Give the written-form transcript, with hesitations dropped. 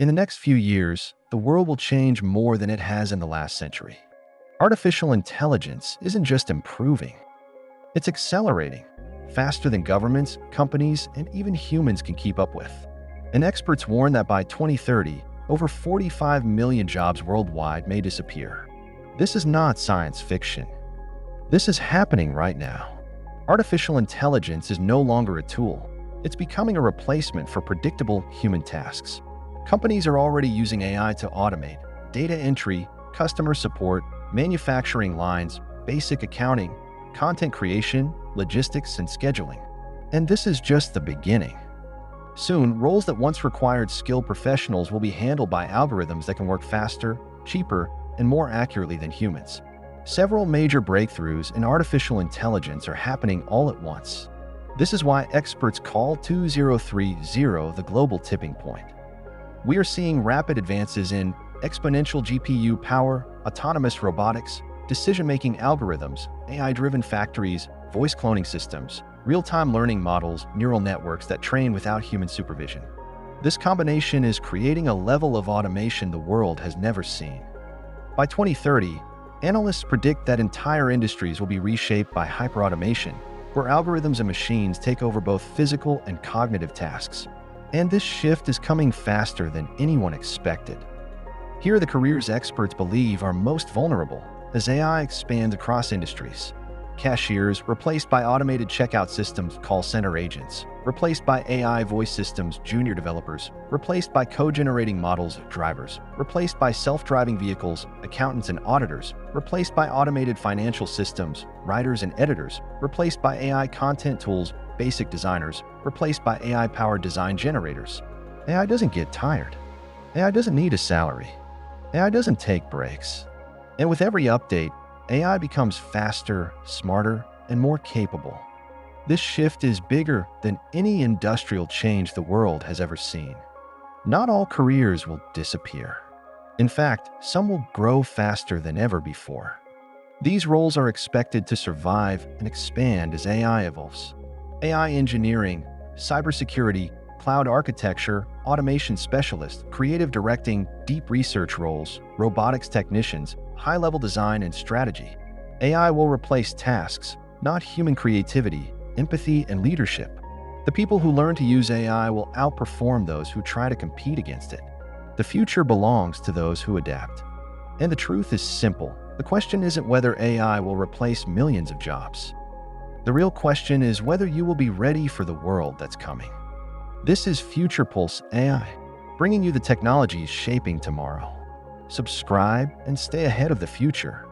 In the next few years, the world will change more than it has in the last century. Artificial intelligence isn't just improving, it's accelerating, faster than governments, companies, and even humans can keep up with. And experts warn that by 2030, over 45 million jobs worldwide may disappear. This is not science fiction. This is happening right now. Artificial intelligence is no longer a tool. It's becoming a replacement for predictable human tasks. Companies are already using AI to automate data entry, customer support, manufacturing lines, basic accounting, content creation, logistics, and scheduling. And this is just the beginning. Soon, roles that once required skilled professionals will be handled by algorithms that can work faster, cheaper, and more accurately than humans. Several major breakthroughs in artificial intelligence are happening all at once. This is why experts call 2030 the global tipping point. We are seeing rapid advances in exponential GPU power, autonomous robotics, decision-making algorithms, AI-driven factories, voice cloning systems, real-time learning models, neural networks that train without human supervision. This combination is creating a level of automation the world has never seen. By 2030, analysts predict that entire industries will be reshaped by hyperautomation, where algorithms and machines take over both physical and cognitive tasks. And this shift is coming faster than anyone expected. Here are the careers experts believe are most vulnerable as AI expands across industries. Cashiers replaced by automated checkout systems, call center agents, replaced by AI voice systems, junior developers, replaced by code-generating models, drivers, replaced by self-driving vehicles, accountants and auditors, replaced by automated financial systems, writers and editors, replaced by AI content tools, basic designers, replaced by AI-powered design generators. AI doesn't get tired. AI doesn't need a salary. AI doesn't take breaks. And with every update, AI becomes faster, smarter, and more capable. This shift is bigger than any industrial change the world has ever seen. Not all careers will disappear. In fact, some will grow faster than ever before. These roles are expected to survive and expand as AI evolves. AI engineering, cybersecurity, cloud architecture, automation specialist, creative directing, deep research roles, robotics technicians, high-level design and strategy. AI will replace tasks, not human creativity, empathy, and leadership. The people who learn to use AI will outperform those who try to compete against it. The future belongs to those who adapt. And the truth is simple. The question isn't whether AI will replace millions of jobs. The real question is whether you will be ready for the world that's coming. This is FuturePulse AI, bringing you the technologies shaping tomorrow. Subscribe and stay ahead of the future.